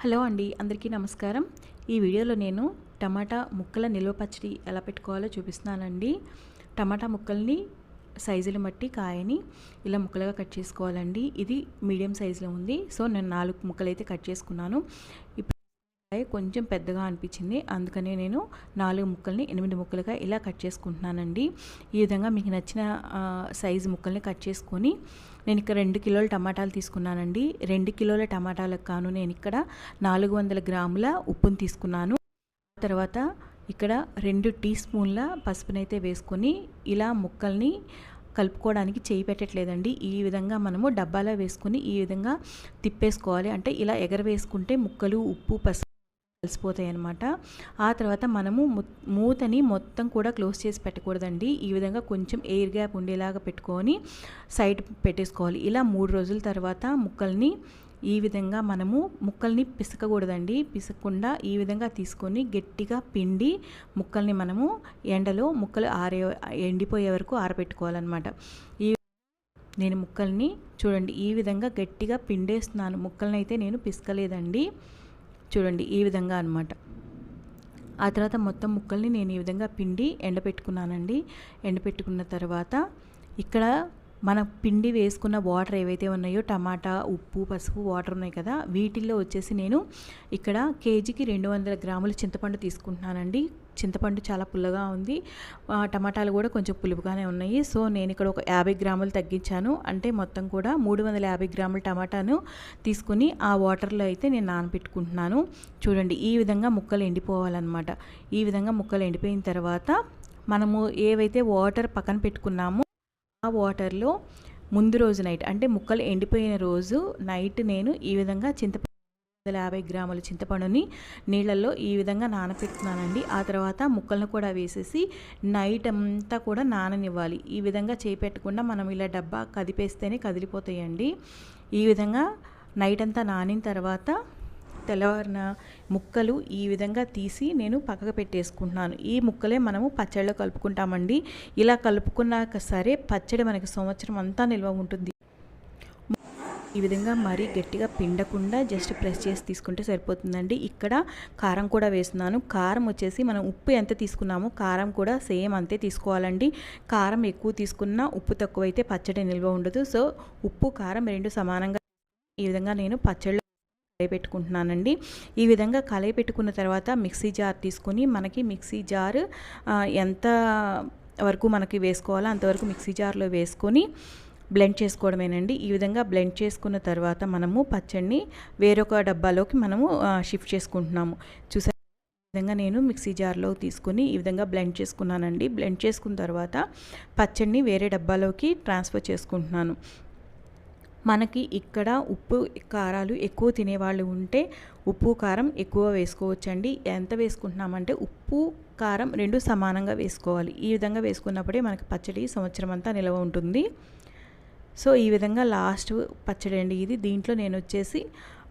Hello అండి, అందరికీ నమస్కారం. ఈ వీడియోలో నేను టమాటా ముక్కల నిల్వ పచ్చడి ఎలా పెట్టుకోవాలో చూపిస్తున్నానండి. టమాటా ముక్కల్ని సైజులు బట్టి కాయని ఇలా ముక్కలుగా కట్ చేసుకోవాలండి. ఇది మీడియం సైజులో ఉంది. సో నేను 4 ముక్కలు అయితే కట్ చేసుకున్నాను. ఇప్పుడు కొంచెం పెద్దగా అనిపించింది, అందుకనే నేను 4 ముక్కల్ని 8 ముక్కలుగా ఇలా కట్ చేసుకుంటున్నానండి. ఈ విధంగా మీకు నచ్చిన సైజు ముక్కల్ని కట్ చేసుకొని నేను ఇక్కడ 2 కిలోల టమాటాలు తీసుకున్నానండి. 2 కిలోల టమాటాలకు కాను నేను ఇక్కడ 400 గ్రాముల ఉప్పుని తీసుకున్నాను. తర్వాత ఇక్కడ 2 టీ స్పూన్ల పసుపునైతే వేసుకొని ఇలా ముక్కల్ని కలుపుకోవడానికి చేయి పెట్టట్లేదండి. ఈ విధంగా మనము డబ్బాలో వేసుకొని ఈ విధంగా తిప్పేసుకోవాలి. అంటే ఇలా ఎగరవేసుకుంటే ముక్కలు ఉప్పు పసుపు కలిసిపోతాయి అన్నమాట. ఆ తర్వాత మనము మూతని మొత్తం కూడా క్లోజ్ చేసి పెట్టకూడదండి. ఈ విధంగా కొంచెం ఎయిర్ గ్యాప్ ఉండేలాగా పెట్టుకొని సైడ్ పెట్టేసుకోవాలి. ఇలా 3 రోజుల తర్వాత ముక్కల్ని ఈ విధంగా మనము ముక్కల్ని పిసకకూడదండి. పిసకకుండా ఈ విధంగా తీసుకొని గట్టిగా పిండి ముక్కల్ని మనము ఎండలో ముక్కలు ఎండిపోయే వరకు ఆరబెట్టుకోవాలన్నమాట. నేను ముక్కల్ని చూడండి ఈ విధంగా గట్టిగా పిండేస్తున్నాను. ముక్కల్ని అయితే నేను పిసకలేదండి. చూడండి ఈ విధంగా అనమాట. ఆ తర్వాత మొత్తం ముక్కల్ని నేను ఈ విధంగా పిండి ఎండపెట్టుకున్నానండి. ఎండపెట్టుకున్న తర్వాత ఇక్కడ మన పిండి వేసుకున్న వాటర్ ఏవైతే ఉన్నాయో టమాటా ఉప్పు పసుపు వాటర్ ఉన్నాయి కదా, వీటిల్లో వచ్చేసి నేను ఇక్కడ కేజీకి 200 గ్రాముల చింతపండు తీసుకుంటున్నానండి. చింతపండు చాలా పుల్లగా ఉంది, టమాటాలు కూడా కొంచెం పులుపుగానే ఉన్నాయి. సో నేను ఇక్కడ ఒక 50 గ్రాములు తగ్గించాను. అంటే మొత్తం కూడా 350 గ్రాముల టమాటాను తీసుకుని ఆ వాటర్లో అయితే నేను నానబెట్టుకుంటున్నాను. చూడండి ఈ విధంగా ముక్కలు ఎండిపోవాలన్నమాట. ఈ విధంగా ముక్కలు ఎండిపోయిన తర్వాత మనము ఏవైతే వాటర్ పక్కన పెట్టుకున్నామో ఆ వాటర్లో ముందు రోజు నైట్, అంటే ముక్కలు ఎండిపోయిన రోజు నైట్ నేను ఈ విధంగా 150 గ్రాముల చింతపండుని నీళ్ళల్లో ఈ విధంగా నానపెడుతున్నానండి. ఆ తర్వాత ముక్కలను కూడా వేసేసి నైట్ అంతా కూడా నాననివ్వాలి. ఈ విధంగా చేపెట్టకుండా మనం ఇలా డబ్బా కదిపేస్తేనే కదిలిపోతాయండి. ఈ విధంగా నైట్ అంతా నానిన తర్వాత తెల్లవారిన ముక్కలు ఈ విధంగా తీసి నేను పక్కకు పెట్టేసుకుంటున్నాను. ఈ ముక్కలే మనము పచ్చడిలో కలుపుకుంటామండి. ఇలా కలుపుకున్నాక సరే పచ్చడి మనకి సంవత్సరం అంతా నిల్వ ఉంటుంది. ఈ విధంగా మరీ గట్టిగా పిండకుండా జస్ట్ ప్రెస్ చేసి తీసుకుంటే సరిపోతుందండి. ఇక్కడ కారం కూడా వేస్తున్నాను. కారం వచ్చేసి మనం ఉప్పు ఎంత తీసుకున్నామో కారం కూడా సేమ్ అంతే తీసుకోవాలండి. కారం ఎక్కువ తీసుకున్నా ఉప్పు తక్కువైతే పచ్చడి నిల్వ ఉండదు. సో ఉప్పు కారం 2 సమానంగా ఈ విధంగా నేను పచ్చడిలో పెట్టుకుంటున్నానండి. ఈ విధంగా కలయి పెట్టుకున్న తర్వాత మిక్సీ జార్ తీసుకొని మనకి మిక్సీ జార్ ఎంత వరకు మనకి వేసుకోవాలో అంతవరకు మిక్సీ జార్లో వేసుకొని బ్లెండ్ చేసుకోవడమేనండి. ఈ విధంగా బ్లెండ్ చేసుకున్న తర్వాత మనము పచ్చడిని వేరొక డబ్బాలోకి మనము షిఫ్ట్ చేసుకుంటున్నాము. చూసారు ఈ విధంగా నేను మిక్సీ జార్లో తీసుకొని ఈ విధంగా బ్లెండ్ చేసుకున్నానండి. బ్లెండ్ చేసుకున్న తర్వాత పచ్చడిని వేరే డబ్బాలోకి ట్రాన్స్ఫర్ చేసుకుంటున్నాను. మనకి ఇక్కడ ఉప్పు కారాలు ఎక్కువ తినేవాళ్ళు ఉంటే ఉప్పు కారం ఎక్కువ వేసుకోవచ్చండి. ఎంత వేసుకుంటున్నామంటే ఉప్పు కారం 2 సమానంగా వేసుకోవాలి. ఈ విధంగా వేసుకున్నప్పుడే మనకి పచ్చడి సంవత్సరం అంతా నిల్వ ఉంటుంది. సో ఈ విధంగా లాస్ట్ పచ్చడి అండి ఇది. దీంట్లో నేను వచ్చేసి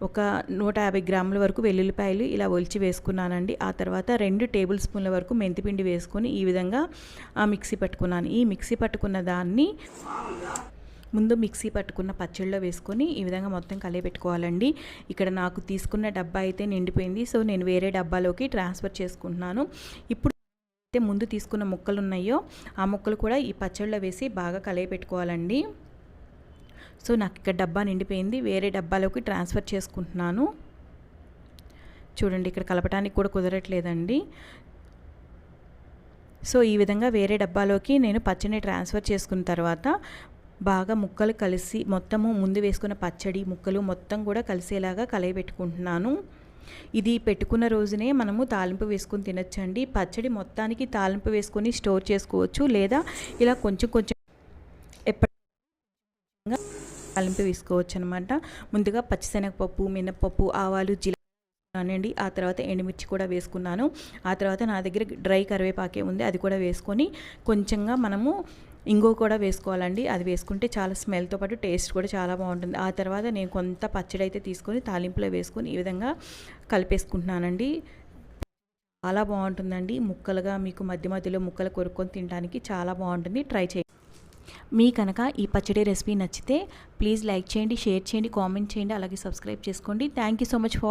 ఒక 150 గ్రాముల వరకు వెల్లుల్లిపాయలు ఇలా ఒలిచి వేసుకున్నానండి. ఆ తర్వాత 2 టేబుల్ స్పూన్ల వరకు మెంతిపిండి వేసుకొని ఈ విధంగా మిక్సీ పట్టుకున్నాను. ఈ మిక్సీ పట్టుకున్న దాన్ని ముందు మిక్సీ పట్టుకున్న పచ్చళ్ళలో వేసుకొని ఈ విధంగా మొత్తం కలిపెట్టుకోవాలండి. ఇక్కడ నాకు తీసుకున్న డబ్బా అయితే నిండిపోయింది. సో నేను వేరే డబ్బాలోకి ట్రాన్స్ఫర్ చేసుకుంటున్నాను. ఇప్పుడు అయితే ముందు తీసుకున్న ముక్కలు ఉన్నాయో ఆ ముక్కలు కూడా ఈ పచ్చళ్ళలో వేసి బాగా కలిపెట్టుకోవాలండి. సో నాకు ఇక్కడ డబ్బా నిండిపోయింది, వేరే డబ్బాలోకి ట్రాన్స్ఫర్ చేసుకుంటున్నాను. చూడండి ఇక్కడ కలపడానికి కూడా కుదరట్లేదండి. సో ఈ విధంగా వేరే డబ్బాలోకి నేను పచ్చడిని ట్రాన్స్ఫర్ చేసుకున్న తర్వాత బాగా ముక్కలు కలిసి మొత్తము ముందు వేసుకున్న పచ్చడి ముక్కలు మొత్తం కూడా కలిసేలాగా కలయబెట్టుకుంటున్నాను. ఇది పెట్టుకున్న రోజునే మనము తాలింపు వేసుకొని తినొచ్చండి. పచ్చడి మొత్తానికి తాలింపు వేసుకొని స్టోర్ చేసుకోవచ్చు, లేదా ఇలా కొంచెం కొంచెం ఎప్పటిగా తాలింపు వేసుకోవచ్చు అనమాట. ముందుగా పచ్చిశనగపప్పు మినపప్పు ఆవాలు జీలకర్ర, ఆ తర్వాత ఎండుమిర్చి కూడా వేసుకున్నాను. ఆ తర్వాత నా దగ్గర డ్రై కరివేపాకే ఉంది, అది కూడా వేసుకొని కొంచెంగా మనము ఇంగో కూడా వేసుకోవాలండి. అది వేసుకుంటే చాలా స్మెల్తో పాటు టేస్ట్ కూడా చాలా బాగుంటుంది. ఆ తర్వాత నేను కొంత పచ్చడి అయితే తీసుకొని తాలింపులో వేసుకొని ఈ విధంగా కలిపేసుకుంటున్నానండి. చాలా బాగుంటుందండి. ముక్కలుగా మీకు మధ్య మధ్యలో ముక్కలు కొరుక్కొని తినడానికి చాలా బాగుంటుంది. ట్రై చేయండి. మీ కనుక ఈ పచ్చడి రెసిపీ నచ్చితే ప్లీజ్ లైక్ చేయండి, షేర్ చేయండి, కామెంట్ చేయండి, అలాగే సబ్స్క్రైబ్ చేసుకోండి. Thank you so much for